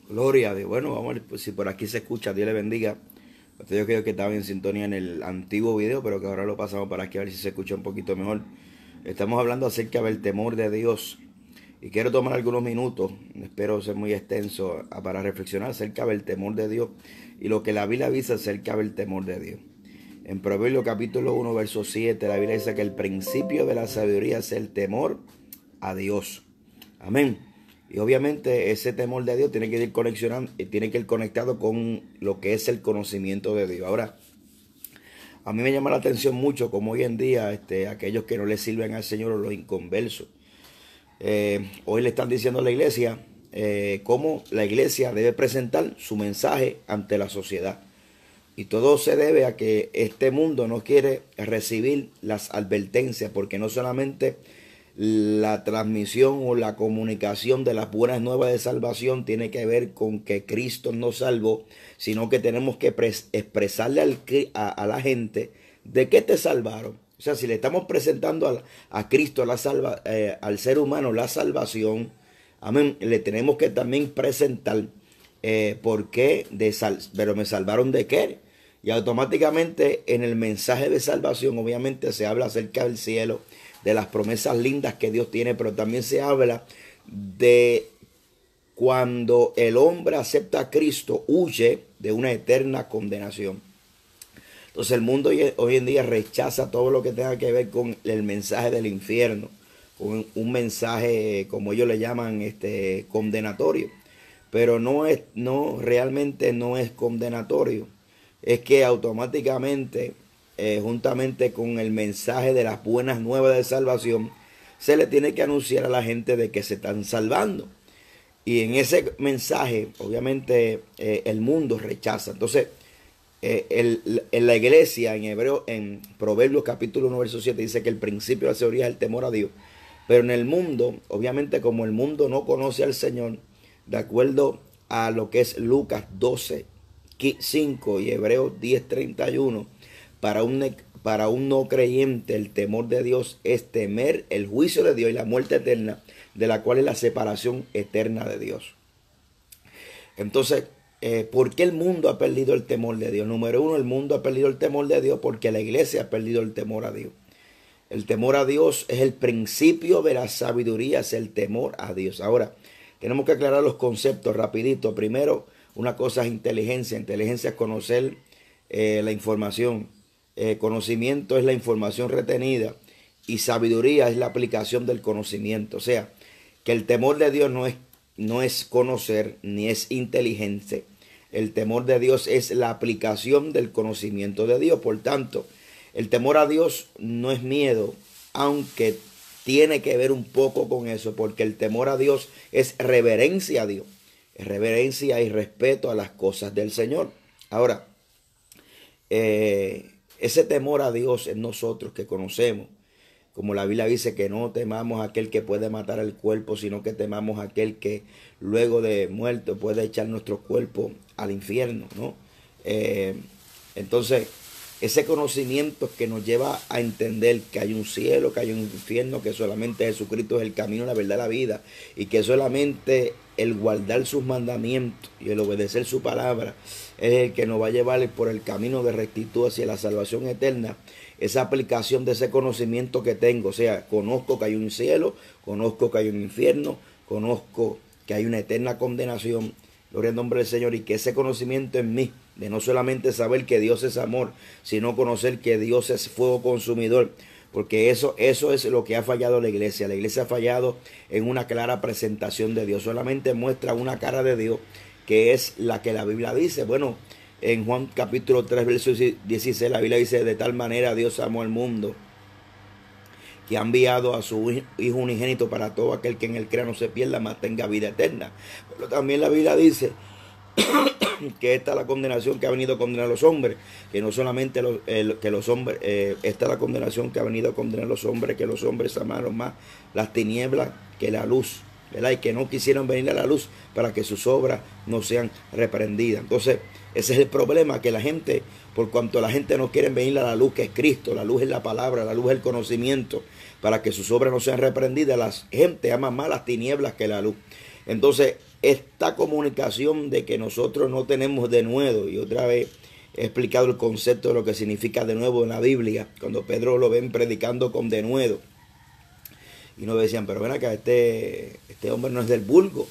Gloria a Dios. Bueno, vamos a ver pues, si por aquí se escucha. Dios le bendiga. Yo creo que estaba en sintonía en el antiguo video, pero que ahora lo pasamos para aquí a ver si se escucha un poquito mejor. Estamos hablando acerca del temor de Dios. Y quiero tomar algunos minutos, espero ser muy extenso, para reflexionar acerca del temor de Dios y lo que la Biblia dice acerca del temor de Dios. En Proverbios capítulo 1, verso 7, la Biblia dice que el principio de la sabiduría es el temor a Dios. Amén. Y obviamente ese temor de Dios tiene que ir conexionando, tiene que ir conectado con lo que es el conocimiento de Dios. Ahora, a mí me llama la atención mucho como hoy en día aquellos que no le sirven al Señor o los inconversos. Hoy le están diciendo a la iglesia cómo la iglesia debe presentar su mensaje ante la sociedad. Y todo se debe a que este mundo no quiere recibir las advertencias, porque no solamente la transmisión o la comunicación de las buenas nuevas de salvación tiene que ver con que Cristo nos salvó, sino que tenemos que expresarle a la gente de qué te salvaron. O sea, si le estamos presentando a Cristo, al ser humano, la salvación, amén, le tenemos que también presentar por qué, pero me salvaron de qué. Y automáticamente en el mensaje de salvación obviamente se habla acerca del cielo, de las promesas lindas que Dios tiene, pero también se habla de cuando el hombre acepta a Cristo, huye de una eterna condenación. Entonces el mundo hoy en día rechaza todo lo que tenga que ver con el mensaje del infierno, con un mensaje, como ellos le llaman, condenatorio. Pero realmente no es condenatorio. Es que automáticamente, juntamente con el mensaje de las buenas nuevas de salvación, se le tiene que anunciar a la gente de que se están salvando. Y en ese mensaje, obviamente, el mundo rechaza. Entonces, en la iglesia, en Proverbios capítulo 1, verso 7, dice que el principio de la sabiduría es el temor a Dios. Pero en el mundo, obviamente, como el mundo no conoce al Señor, de acuerdo a lo que es Lucas 12, 5 y Hebreos 10:31, para un no creyente el temor de Dios es temer el juicio de Dios y la muerte eterna, de la cual es la separación eterna de Dios. Entonces, ¿por qué el mundo ha perdido el temor de Dios? Número uno, el mundo ha perdido el temor de Dios porque la iglesia ha perdido el temor a Dios. El temor a Dios es el principio de la sabiduría, es el temor a Dios. Ahora, tenemos que aclarar los conceptos rapidito. Primero, una cosa es inteligencia. Inteligencia es conocer la información. Conocimiento es la información retenida. Y sabiduría es la aplicación del conocimiento. O sea, que el temor de Dios no es conocer ni es inteligente. El temor de Dios es la aplicación del conocimiento de Dios. Por tanto, el temor a Dios no es miedo, aunque tiene que ver un poco con eso, porque el temor a Dios es reverencia a Dios. Reverencia y respeto a las cosas del Señor. Ahora, ese temor a Dios en nosotros que conocemos, como la Biblia dice que no temamos a aquel que puede matar el cuerpo, sino que temamos a aquel que luego de muerto puede echar nuestro cuerpo al infierno, ¿no? Entonces, ese conocimiento que nos lleva a entender que hay un cielo, que hay un infierno, que solamente Jesucristo es el camino, la verdad, la vida, y que solamente el guardar sus mandamientos y el obedecer su palabra es el que nos va a llevar por el camino de rectitud hacia la salvación eterna. Esa aplicación de ese conocimiento que tengo, o sea, conozco que hay un cielo, conozco que hay un infierno, conozco que hay una eterna condenación, gloria al nombre del Señor, y que ese conocimiento en mí, de no solamente saber que Dios es amor, sino conocer que Dios es fuego consumidor, porque eso es lo que ha fallado la iglesia. La iglesia ha fallado en una clara presentación de Dios, solamente muestra una cara de Dios, que es la que la Biblia dice. Bueno, en Juan capítulo 3, verso 16, la Biblia dice: de tal manera Dios amó al mundo, que ha enviado a su Hijo unigénito para todo aquel que en él crea no se pierda, mas tenga vida eterna. Pero también la Biblia dice que esta es la condenación que ha venido a condenar a los hombres, que no solamente que los hombres, esta es la condenación que ha venido a condenar a los hombres, que los hombres amaron más las tinieblas que la luz, ¿verdad? Y que no quisieron venir a la luz para que sus obras no sean reprendidas. Entonces, ese es el problema, que la gente, por cuanto la gente no quiere venir a la luz que es Cristo, la luz es la palabra, la luz es el conocimiento, para que sus obras no sean reprendidas, la gente ama más las tinieblas que la luz. Entonces, esta comunicación de que nosotros no tenemos denuedo, y otra vez he explicado el concepto de lo que significa denuedo en la Biblia, cuando Pedro lo ven predicando con denuedo, y nos decían, pero ven acá, este hombre no es del vulgo,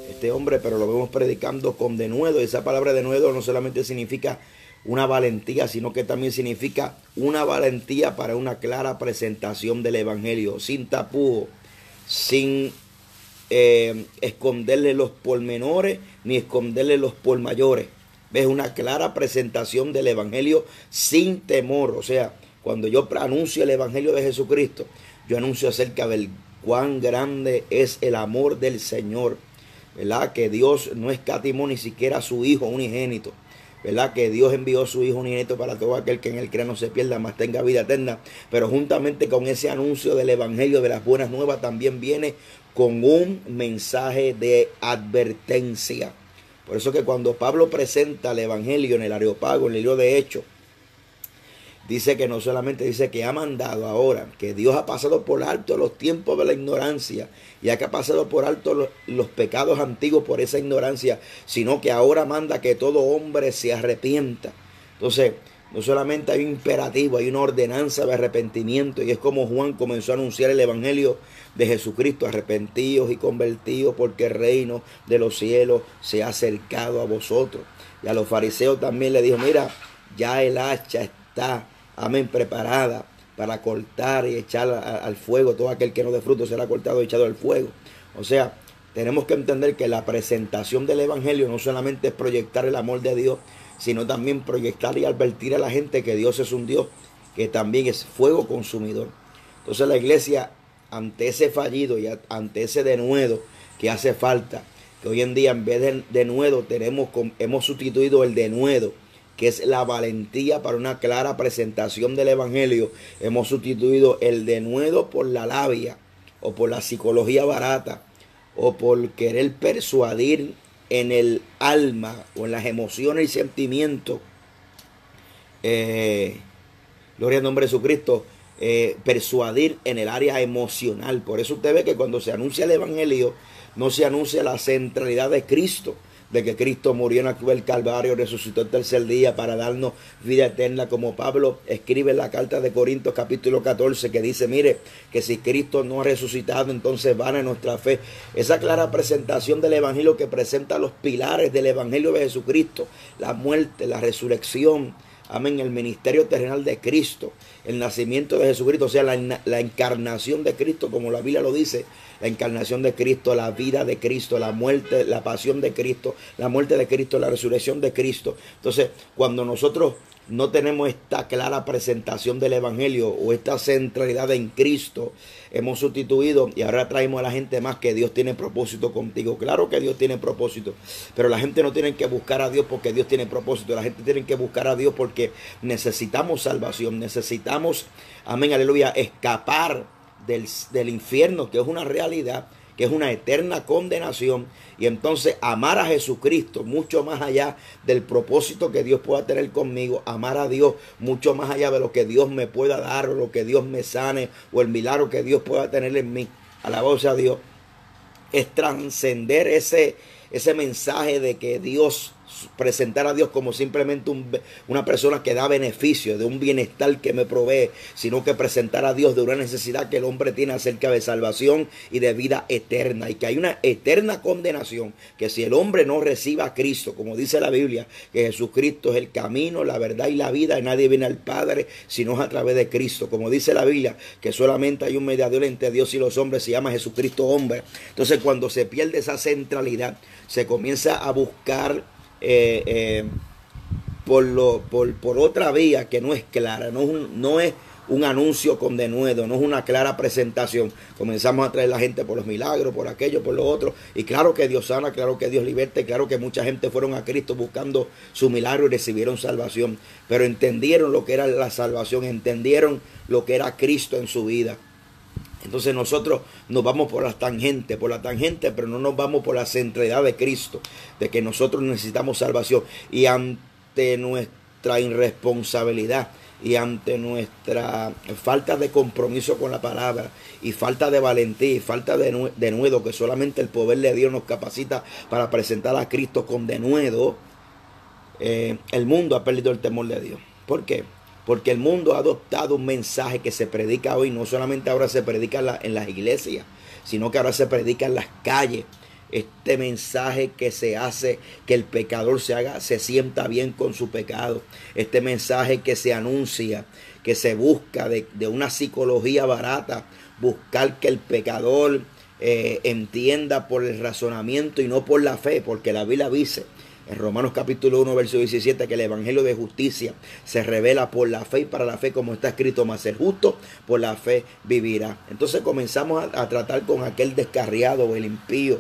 este hombre, pero lo vemos predicando con denuedo. Y esa palabra denuedo no solamente significa una valentía, sino que también significa una valentía para una clara presentación del evangelio, sin tapujos, sin esconderle los pormenores ni esconderle los por mayores. Ves, una clara presentación del evangelio sin temor. O sea, cuando yo anuncio el evangelio de Jesucristo, yo anuncio acerca del cuán grande es el amor del Señor, ¿verdad? Que Dios no escatimó ni siquiera a su Hijo unigénito, ¿verdad? Que Dios envió a su Hijo unigénito para todo aquel que en él crea no se pierda, mas tenga vida eterna. Pero juntamente con ese anuncio del evangelio, de las buenas nuevas, también viene con un mensaje de advertencia. Por eso que cuando Pablo presenta el evangelio en el Areópago, en el libro de Hechos, dice que no solamente dice que ha mandado ahora, que Dios ha pasado por alto los tiempos de la ignorancia, ya que ha pasado por alto los pecados antiguos por esa ignorancia, sino que ahora manda que todo hombre se arrepienta. Entonces, no solamente hay un imperativo, hay una ordenanza de arrepentimiento, y es como Juan comenzó a anunciar el evangelio de Jesucristo: arrepentidos y convertidos, porque el reino de los cielos se ha acercado a vosotros. Y a los fariseos también le dijo, mira, ya el hacha está, amén, preparada para cortar y echar al fuego. Todo aquel que no dé fruto será cortado y echado al fuego. O sea, tenemos que entender que la presentación del evangelio no solamente es proyectar el amor de Dios, sino también proyectar y advertir a la gente que Dios es un Dios que también es fuego consumidor. Entonces la iglesia, ante ese fallido y ante ese denuedo que hace falta, que hoy en día en vez de denuedo hemos sustituido el denuedo, que es la valentía para una clara presentación del evangelio. Hemos sustituido el denuedo por la labia, o por la psicología barata, o por querer persuadir en el alma o en las emociones y sentimientos. Gloria al nombre de Jesucristo. Persuadir en el área emocional. Por eso usted ve que cuando se anuncia el evangelio, no se anuncia la centralidad de Cristo, de que Cristo murió en la cruz del Calvario, resucitó el tercer día para darnos vida eterna, como Pablo escribe en la carta de Corintios capítulo 14, que dice, mire, que si Cristo no ha resucitado, entonces vana es nuestra fe. Esa clara presentación del evangelio que presenta los pilares del evangelio de Jesucristo: la muerte, la resurrección, amén, el ministerio terrenal de Cristo, el nacimiento de Jesucristo, o sea, la encarnación de Cristo, como la Biblia lo dice, la encarnación de Cristo, la vida de Cristo, la muerte, la pasión de Cristo, la muerte de Cristo, la resurrección de Cristo. Entonces, cuando nosotros no tenemos esta clara presentación del evangelio o esta centralidad en Cristo, hemos sustituido, y ahora traemos a la gente más, que Dios tiene propósito contigo. Claro que Dios tiene propósito, pero la gente no tiene que buscar a Dios porque Dios tiene propósito. La gente tiene que buscar a Dios porque necesitamos salvación, necesitamos, amén, aleluya, escapar del infierno, que es una realidad, que es una eterna condenación, y entonces amar a Jesucristo mucho más allá del propósito que Dios pueda tener conmigo, amar a Dios mucho más allá de lo que Dios me pueda dar, o lo que Dios me sane, o el milagro que Dios pueda tener en mí. Alabado sea Dios. Es trascender ese mensaje de que Dios, presentar a Dios como simplemente una persona que da beneficio, de un bienestar que me provee, sino que presentar a Dios de una necesidad que el hombre tiene acerca de salvación y de vida eterna, y que hay una eterna condenación, que si el hombre no reciba a Cristo, como dice la Biblia, que Jesucristo es el camino, la verdad y la vida, y nadie viene al Padre sino a través de Cristo, como dice la Biblia, que solamente hay un mediador entre Dios y los hombres, se llama Jesucristo hombre. Entonces, cuando se pierde esa centralidad, se comienza a buscar por otra vía que no es clara, no es un anuncio con denuedo, no es una clara presentación. Comenzamos a traer la gente por los milagros, por aquello, por lo otro, y claro que Dios sana, claro que Dios liberta, y claro que mucha gente fueron a Cristo buscando su milagro y recibieron salvación, pero entendieron lo que era la salvación, entendieron lo que era Cristo en su vida. Entonces nosotros nos vamos por la tangente, pero no nos vamos por la centralidad de Cristo, de que nosotros necesitamos salvación. Y ante nuestra irresponsabilidad, y ante nuestra falta de compromiso con la palabra y falta de valentía y falta de denuedo, que solamente el poder de Dios nos capacita para presentar a Cristo con denuedo, el mundo ha perdido el temor de Dios. ¿Por qué? Porque el mundo ha adoptado un mensaje que se predica hoy. No solamente ahora se predica en las iglesias, sino que ahora se predica en las calles. Este mensaje que se hace que el pecador se sienta bien con su pecado. Este mensaje que se anuncia, que se busca de una psicología barata, buscar que el pecador entienda por el razonamiento y no por la fe, porque la Biblia dice en Romanos capítulo 1, verso 17, que el evangelio de justicia se revela por la fe y para la fe, como está escrito, mas el justo por la fe vivirá. Entonces comenzamos a tratar con aquel descarriado o el impío,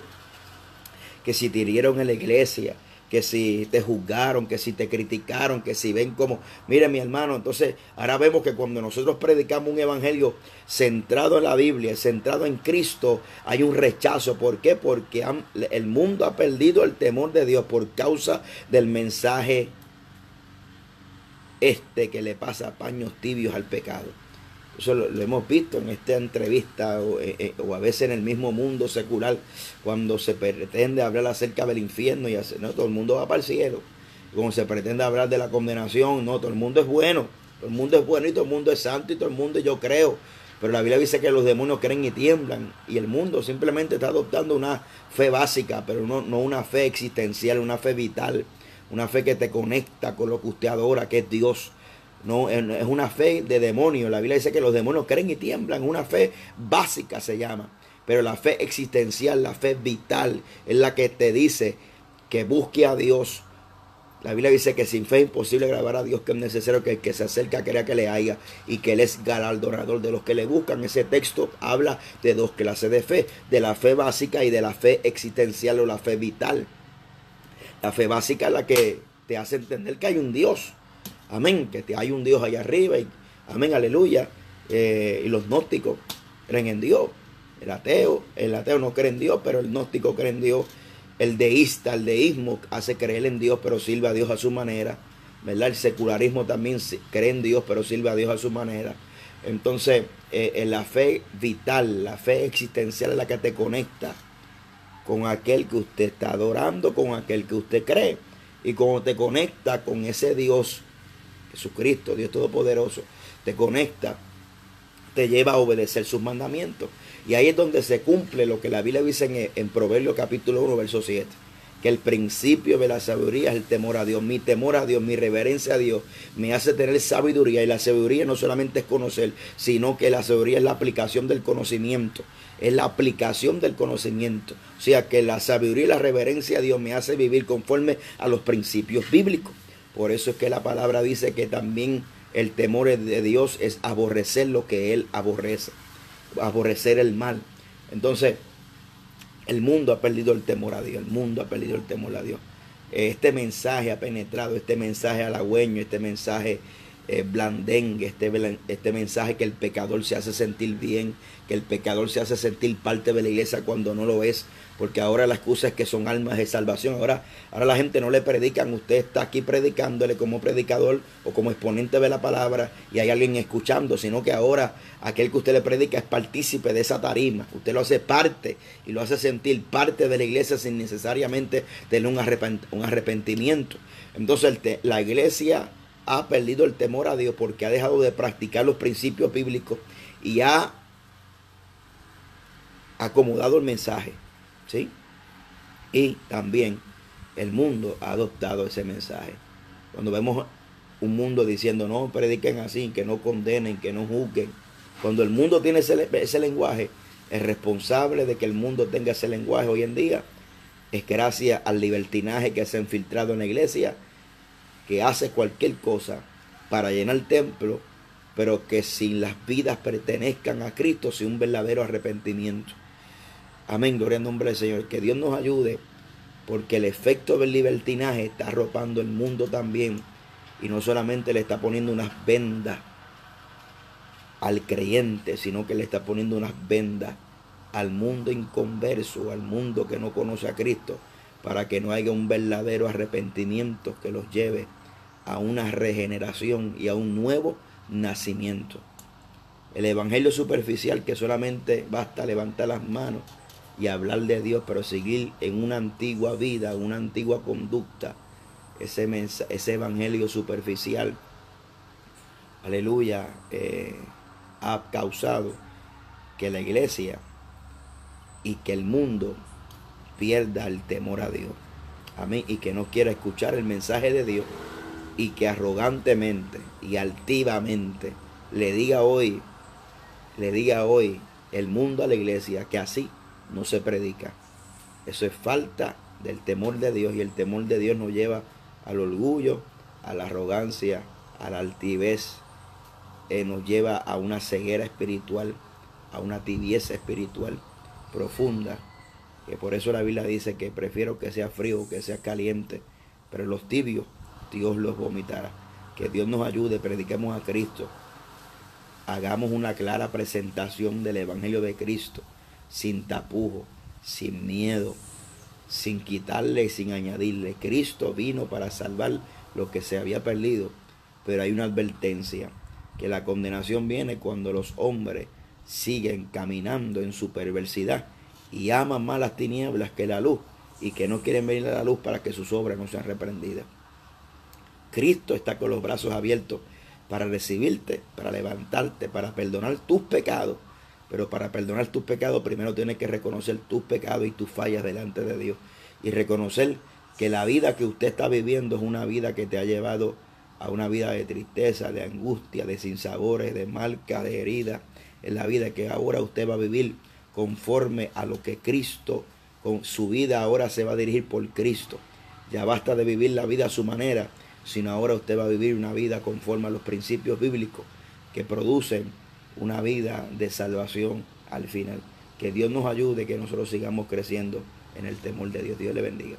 que si te hirieron en la iglesia, que si te juzgaron, que si te criticaron, que si ven como, mire mi hermano, entonces ahora vemos que cuando nosotros predicamos un evangelio centrado en la Biblia, centrado en Cristo, hay un rechazo. ¿Por qué? Porque el mundo ha perdido el temor de Dios por causa del mensaje que le pasa paños tibios al pecado. Eso lo hemos visto en esta entrevista o a veces en el mismo mundo secular, cuando se pretende hablar acerca del infierno y no, todo el mundo va para el cielo. Como se pretende hablar de la condenación, no, todo el mundo es bueno, todo el mundo es bueno y todo el mundo es santo y todo el mundo yo creo. Pero la Biblia dice que los demonios creen y tiemblan, y el mundo simplemente está adoptando una fe básica, pero no una fe existencial, una fe vital, una fe que te conecta con lo que usted adora, que es Dios. No, es una fe de demonio. La Biblia dice que los demonios creen y tiemblan. Una fe básica se llama. Pero la fe existencial, la fe vital, es la que te dice que busque a Dios. La Biblia dice que sin fe es imposible agradar a Dios, que es necesario que el que se acerca crea que le haya y que Él es galardonador de los que le buscan. Ese texto habla de dos clases de fe: de la fe básica y de la fe existencial o la fe vital. La fe básica es la que te hace entender que hay un Dios. Amén, que hay un Dios allá arriba, y amén, aleluya. Y los gnósticos creen en Dios. El ateo no cree en Dios, pero el gnóstico cree en Dios. El deísta, el deísmo hace creer en Dios, pero sirve a Dios a su manera, ¿verdad? El secularismo también cree en Dios, pero sirve a Dios a su manera. Entonces, la fe vital, la fe existencial es la que te conecta con aquel que usted está adorando, con aquel que usted cree. Y como te conecta con ese Dios, Jesucristo, Dios Todopoderoso, te conecta, te lleva a obedecer sus mandamientos. Y ahí es donde se cumple lo que la Biblia dice en Proverbios capítulo 1, verso 7. Que el principio de la sabiduría es el temor a Dios. Mi temor a Dios, mi reverencia a Dios, me hace tener sabiduría. Y la sabiduría no solamente es conocer, sino que la sabiduría es la aplicación del conocimiento. Es la aplicación del conocimiento. O sea que la sabiduría y la reverencia a Dios me hace vivir conforme a los principios bíblicos. Por eso es que la palabra dice que también el temor de Dios es aborrecer lo que Él aborrece, aborrecer el mal. Entonces, el mundo ha perdido el temor a Dios, el mundo ha perdido el temor a Dios. Este mensaje ha penetrado, este mensaje halagüeño, este mensaje blandengue, este mensaje que el pecador se hace sentir bien, que el pecador se hace sentir parte de la iglesia cuando no lo es, porque ahora la excusa es que son almas de salvación. Ahora la gente no le predican, usted está aquí predicándole como predicador o como exponente de la palabra y hay alguien escuchando, sino que ahora aquel que usted le predica es partícipe de esa tarima, usted lo hace parte y lo hace sentir parte de la iglesia sin necesariamente tener un arrepentimiento. Entonces la iglesia ha perdido el temor a Dios porque ha dejado de practicar los principios bíblicos y ha acomodado el mensaje, ¿sí? Y también el mundo ha adoptado ese mensaje. Cuando vemos un mundo diciendo no prediquen así, que no condenen, que no juzguen, cuando el mundo tiene ese lenguaje, el responsable de que el mundo tenga ese lenguaje hoy en día es gracias al libertinaje que se ha infiltrado en la iglesia, que hace cualquier cosa para llenar el templo, pero que sin las vidas pertenezcan a Cristo, sin un verdadero arrepentimiento. Amén, gloria al nombre del Señor. Que Dios nos ayude, porque el efecto del libertinaje está arropando el mundo también, y no solamente le está poniendo unas vendas al creyente, sino que le está poniendo unas vendas al mundo inconverso, al mundo que no conoce a Cristo, para que no haya un verdadero arrepentimiento que los lleve a una regeneración y a un nuevo nacimiento. El evangelio superficial, que solamente basta levantar las manos y hablar de Dios, pero seguir en una antigua vida, una antigua conducta, ese evangelio superficial, aleluya, ha causado que la iglesia y que el mundo pierda el temor a Dios. Amén. Y que no quiera escuchar el mensaje de Dios, y que arrogantemente y altivamente le diga hoy el mundo a la iglesia que así no se predica. Eso es falta del temor de Dios, y el temor de Dios nos lleva al orgullo, a la arrogancia, a la altivez, nos lleva a una ceguera espiritual, a una tibieza espiritual profunda, que por eso la Biblia dice que prefiero que sea frío que sea caliente, pero los tibios Dios los vomitará. Que Dios nos ayude, prediquemos a Cristo, hagamos una clara presentación del evangelio de Cristo, sin tapujo, sin miedo, sin quitarle y sin añadirle. Cristo vino para salvar lo que se había perdido, pero hay una advertencia, que la condenación viene cuando los hombres siguen caminando en su perversidad y aman más las tinieblas que la luz, y que no quieren venir a la luz para que sus obras no sean reprendidas. Cristo está con los brazos abiertos para recibirte, para levantarte, para perdonar tus pecados. Pero para perdonar tus pecados, primero tienes que reconocer tus pecados y tus fallas delante de Dios, y reconocer que la vida que usted está viviendo es una vida que te ha llevado a una vida de tristeza, de angustia, de sinsabores, de marca, de heridas. Es la vida que ahora usted va a vivir conforme a lo que Cristo, con su vida ahora se va a dirigir por Cristo. Ya basta de vivir la vida a su manera, sino ahora usted va a vivir una vida conforme a los principios bíblicos que producen una vida de salvación al final. Que Dios nos ayude, que nosotros sigamos creciendo en el temor de Dios. Dios le bendiga.